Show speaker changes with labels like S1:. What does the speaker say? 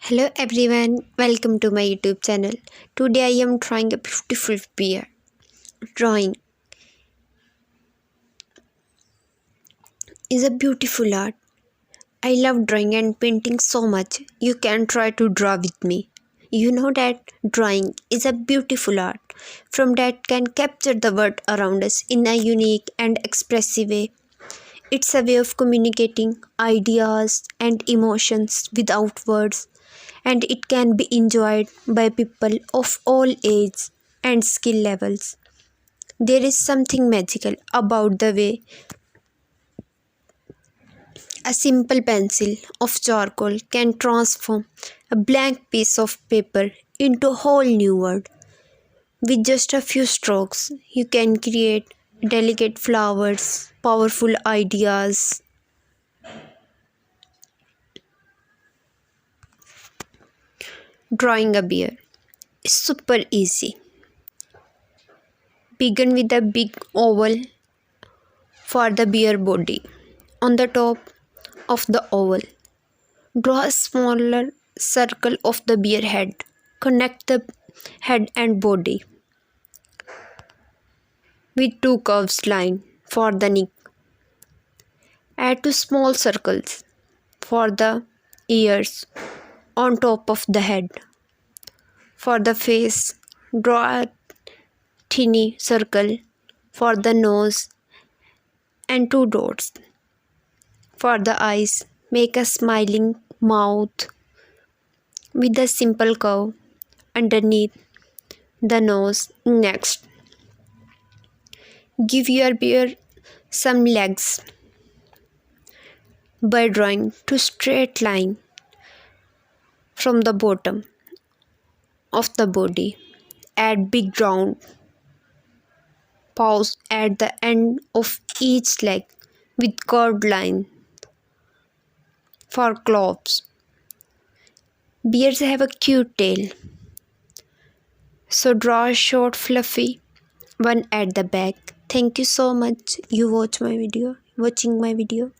S1: Hello everyone, welcome to my YouTube channel. Today I am drawing a beautiful bear. Drawing is a beautiful art. I love drawing and painting so much. You can try to draw with me. You know that drawing is a beautiful art from that can capture the world around us in a unique and expressive way. It's a way of communicating ideas and emotions without words, and it can be enjoyed by people of all ages and skill levels. There is something magical about the way a simple pencil of charcoal can transform a blank piece of paper into a whole new world. With just a few strokes, you can create delicate flowers, powerful ideas. Drawing a bear is super easy. Begin with a big oval for the bear body. On the top of the oval, draw a smaller circle of the bear head. Connect the head and body with two curved lines for the neck. Add two small circles for the ears on top of the head. For the face, draw a tiny circle for the nose and two dots. For the eyes, make a smiling mouth with a simple curve underneath the nose. Next, give your bear some legs by drawing two straight lines from the bottom of the body. Add big round paws at the end of each leg with curved line for claws. Bears have a cute tail, so draw a short fluffy one at the back. Thank you so much you watching my video.